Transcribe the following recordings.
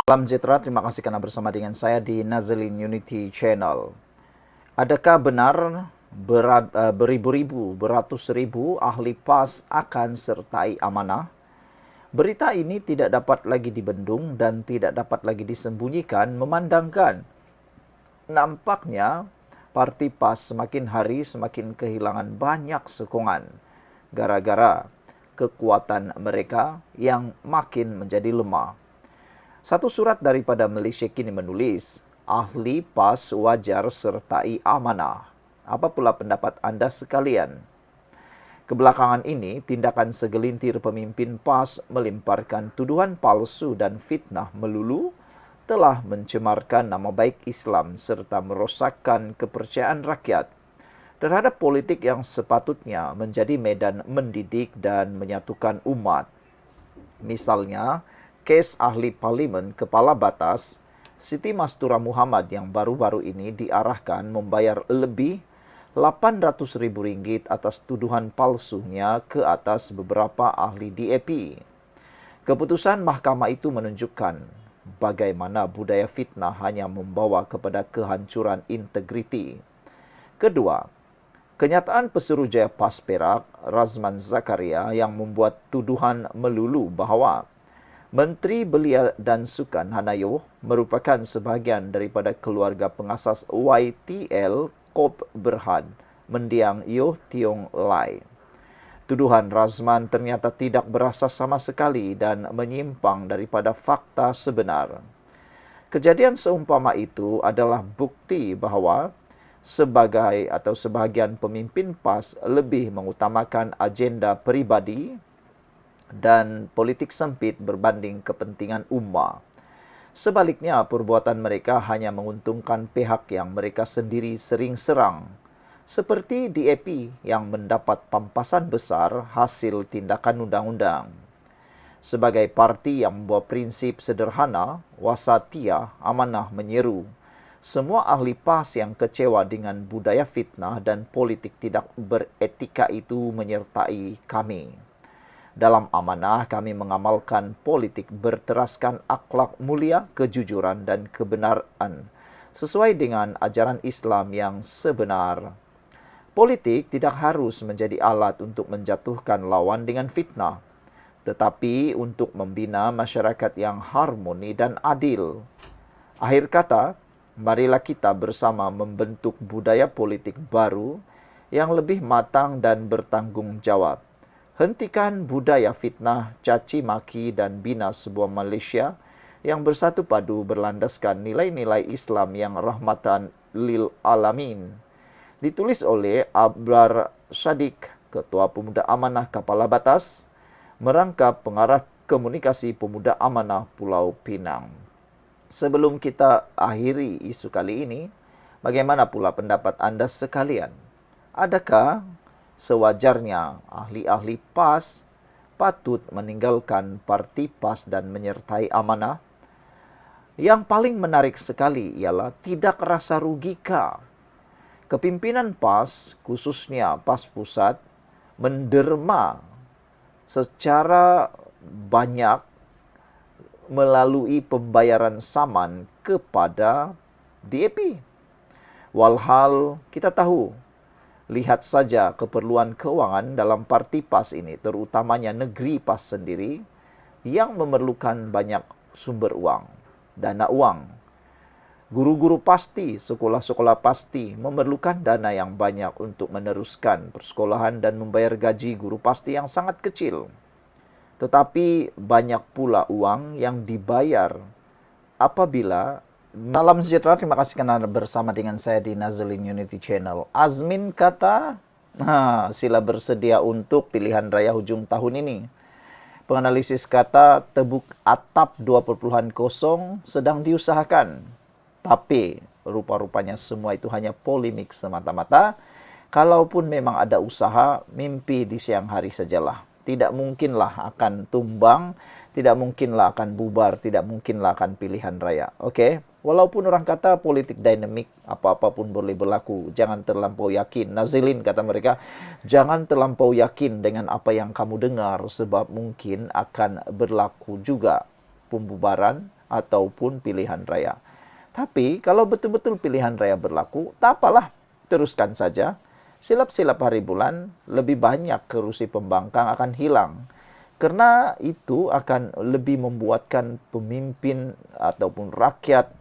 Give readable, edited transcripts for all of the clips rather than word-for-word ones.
Salam sejahtera, terima kasih karena bersama dengan saya di Nazalin Unity Channel. Adakah benar beribu-ribu, beratus ribu ahli PAS akan sertai amanah? Berita ini tidak dapat lagi dibendung dan tidak dapat lagi disembunyikan memandangkan nampaknya parti PAS semakin hari semakin kehilangan banyak sokongan gara-gara kekuatan mereka yang makin menjadi lemah. Satu surat daripada Malaysia kini menulis, ahli PAS wajar sertai amanah. Apa pula pendapat anda sekalian? Kebelakangan ini, tindakan segelintir pemimpin PAS melemparkan tuduhan palsu dan fitnah melulu telah mencemarkan nama baik Islam serta merosakkan kepercayaan rakyat terhadap politik yang sepatutnya menjadi medan mendidik dan menyatukan umat. Misalnya, kes ahli parlimen kepala batas Siti Mastura Muhammad yang baru-baru ini diarahkan membayar lebih RM800.000 atas tuduhan palsunya ke atas beberapa ahli DAP. Keputusan mahkamah itu menunjukkan bagaimana budaya fitnah hanya membawa kepada kehancuran integriti. Kedua, kenyataan Pesuruhjaya PAS Perak, Razman Zakaria yang membuat tuduhan melulu bahawa Menteri Belia dan Sukan Hanayo merupakan sebahagian daripada keluarga pengasas YTL Kop Berhad, mendiang Yoh Tiong Lai. Tuduhan Razman ternyata tidak berasas sama sekali dan menyimpang daripada fakta sebenar. Kejadian seumpama itu adalah bukti bahawa sebahagian pemimpin PAS lebih mengutamakan agenda peribadi dan politik sempit berbanding kepentingan ummah. Sebaliknya, perbuatan mereka hanya menguntungkan pihak yang mereka sendiri sering serang, seperti DAP yang mendapat pampasan besar hasil tindakan undang-undang. Sebagai parti yang membawa prinsip sederhana, wasatiyah, amanah menyeru, semua ahli PAS yang kecewa dengan budaya fitnah dan politik tidak beretika itu menyertai kami. Dalam amanah, kami mengamalkan politik berteraskan akhlak mulia, kejujuran dan kebenaran sesuai dengan ajaran Islam yang sebenar. Politik tidak harus menjadi alat untuk menjatuhkan lawan dengan fitnah, tetapi untuk membina masyarakat yang harmoni dan adil. Akhir kata, marilah kita bersama membentuk budaya politik baru yang lebih matang dan bertanggung jawab. Hentikan budaya fitnah, caci maki dan bina sebuah Malaysia yang bersatu padu berlandaskan nilai-nilai Islam yang rahmatan lil alamin. Ditulis oleh Abrar Sadiq, Ketua Pemuda Amanah Kepala Batas, merangkap Pengarah Komunikasi Pemuda Amanah Pulau Pinang. Sebelum kita akhiri isu kali ini, bagaimana pula pendapat anda sekalian? Adakah sewajarnya ahli-ahli PAS patut meninggalkan parti PAS dan menyertai amanah? Yang paling menarik sekali ialah tidak rasa rugikah kepimpinan PAS, khususnya PAS Pusat, menderma secara banyak melalui pembayaran saman kepada DAP. Walhal kita tahu, lihat saja keperluan keuangan dalam parti PAS ini, terutamanya negeri PAS sendiri, yang memerlukan banyak sumber uang, dana uang. Guru-guru pasti, sekolah-sekolah pasti memerlukan dana yang banyak untuk meneruskan persekolahan dan membayar gaji guru pasti yang sangat kecil. Tetapi banyak pula uang yang dibayar apabila Salam sejahtera, terima kasih karena bersama dengan saya di Nazalin Unity Channel. Azmin kata, sila bersedia untuk pilihan raya hujung tahun ini. Penganalisis kata, tebuk atap 2.0 sedang diusahakan. Tapi rupa-rupanya semua itu hanya polemik semata-mata. Kalaupun memang ada usaha, mimpi di siang hari sajalah. Tidak mungkinlah akan tumbang, tidak mungkinlah akan bubar, tidak mungkinlah akan pilihan raya. Oke? Walaupun orang kata politik dinamik, apa-apa pun boleh berlaku. Jangan terlampau yakin. Nazilin kata mereka, jangan terlampau yakin dengan apa yang kamu dengar sebab mungkin akan berlaku juga. pembubaran ataupun pilihan raya. Tapi kalau betul-betul pilihan raya berlaku, tak apalah, teruskan saja. Silap-silap hari bulan, lebih banyak kerusi pembangkang akan hilang. Karena itu akan lebih membuatkan pemimpin ataupun rakyat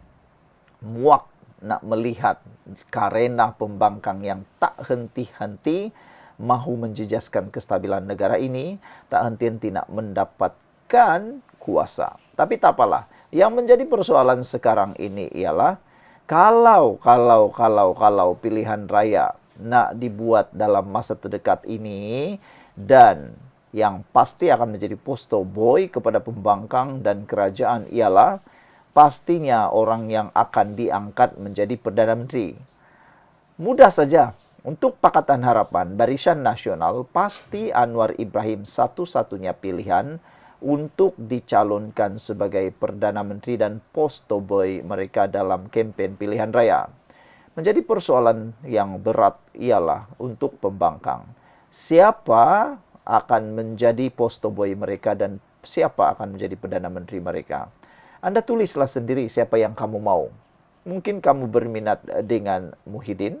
muak nak melihat karena pembangkang yang tak henti-henti mahu menjejaskan kestabilan negara ini, tak henti-henti nak mendapatkan kuasa. Tapi tak apalah. Yang menjadi persoalan sekarang ini ialah kalau pilihan raya nak dibuat dalam masa terdekat ini dan yang pasti akan menjadi poster boy kepada pembangkang dan kerajaan ialah pastinya orang yang akan diangkat menjadi Perdana Menteri. Mudah saja. Untuk Pakatan Harapan, Barisan Nasional, pasti Anwar Ibrahim satu-satunya pilihan untuk dicalonkan sebagai Perdana Menteri dan poster boy mereka dalam kempen pilihan raya. Menjadi persoalan yang berat ialah untuk pembangkang. Siapa akan menjadi poster boy mereka dan siapa akan menjadi Perdana Menteri mereka? Anda tulislah sendiri siapa yang kamu mau. Mungkin kamu berminat dengan Muhyiddin,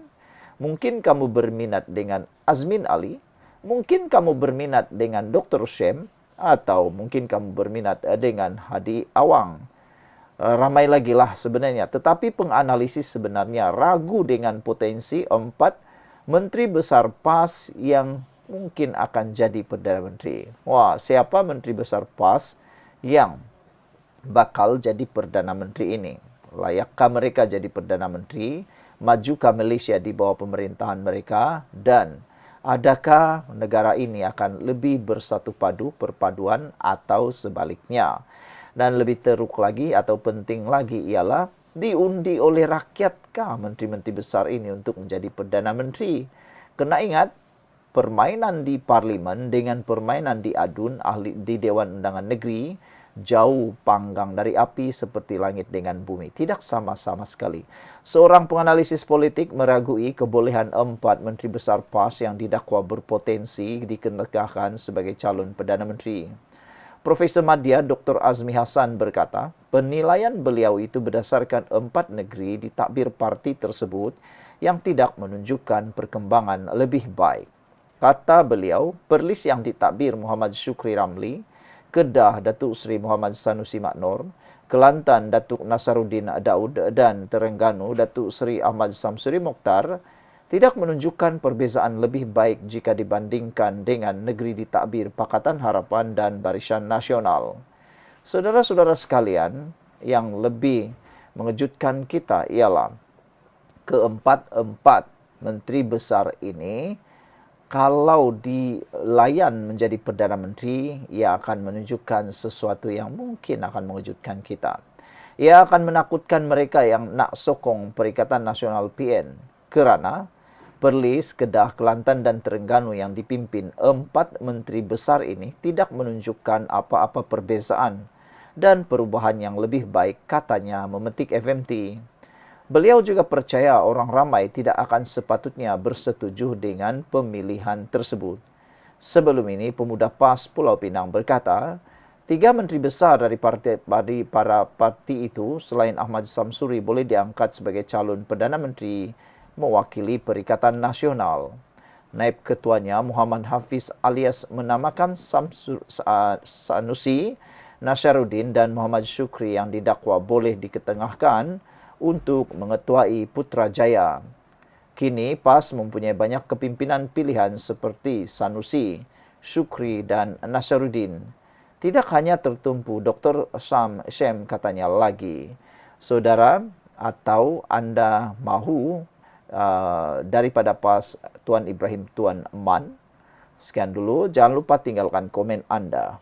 mungkin kamu berminat dengan Azmin Ali, mungkin kamu berminat dengan Dr. Shem, atau mungkin kamu berminat dengan Hadi Awang. Ramai lagi lah sebenarnya. Tetapi penganalisis sebenarnya ragu dengan potensi 4 Menteri Besar PAS yang mungkin akan jadi Perdana Menteri. Wah, siapa Menteri Besar PAS yang bakal jadi Perdana Menteri ini? Layakkah mereka jadi Perdana Menteri? Majukah Malaysia di bawah pemerintahan mereka? Dan adakah negara ini akan lebih bersatu padu, perpaduan atau sebaliknya? Dan lebih teruk lagi atau penting lagi ialah diundi oleh rakyatkah menteri-menteri besar ini untuk menjadi Perdana Menteri? Kena ingat, permainan di Parlimen dengan permainan di ADUN, di Dewan Undangan Negeri, jauh panggang dari api seperti langit dengan bumi. Tidak sama-sama sekali. Seorang penganalisis politik meragui kebolehan 4 Menteri Besar PAS yang didakwa berpotensi dikenakan sebagai calon Perdana Menteri. Profesor Madya Dr. Azmi Hassan berkata, penilaian beliau itu berdasarkan 4 negeri di takbir parti tersebut yang tidak menunjukkan perkembangan lebih baik. Kata beliau, Perlis yang ditakbir Muhammad Syukri Ramli, Kedah Datuk Seri Muhammad Sanusi Maknor, Kelantan Datuk Nasaruddin Daud dan Terengganu Datuk Seri Ahmad Samsuri Mokhtar tidak menunjukkan perbezaan lebih baik jika dibandingkan dengan negeri ditakbir Pakatan Harapan dan Barisan Nasional. Saudara-saudara sekalian, yang lebih mengejutkan kita ialah keempat-empat menteri besar ini kalau dilayan menjadi Perdana Menteri, ia akan menunjukkan sesuatu yang mungkin akan mengejutkan kita. Ia akan menakutkan mereka yang nak sokong Perikatan Nasional PN kerana Perlis, Kedah, Kelantan dan Terengganu yang dipimpin 4 menteri besar ini tidak menunjukkan apa-apa perbezaan dan perubahan yang lebih baik, katanya memetik FMT. Beliau juga percaya orang ramai tidak akan sepatutnya bersetuju dengan pemilihan tersebut. Sebelum ini, pemuda PAS Pulau Pinang berkata, 3 menteri besar dari para parti itu selain Ahmad Samsuri boleh diangkat sebagai calon Perdana Menteri mewakili Perikatan Nasional. Naib ketuanya Muhammad Hafiz alias menamakan Sanusi, Nasaruddin dan Muhammad Syukri yang didakwa boleh diketengahkan untuk mengetuai Putrajaya. Kini PAS mempunyai banyak kepimpinan pilihan seperti Sanusi, Syukri dan Nasaruddin. Tidak hanya tertumpu Dr. Shem katanya lagi. Saudara atau anda mahu daripada PAS Tuan Ibrahim Tuan Man? Sekian dulu, jangan lupa tinggalkan komen anda.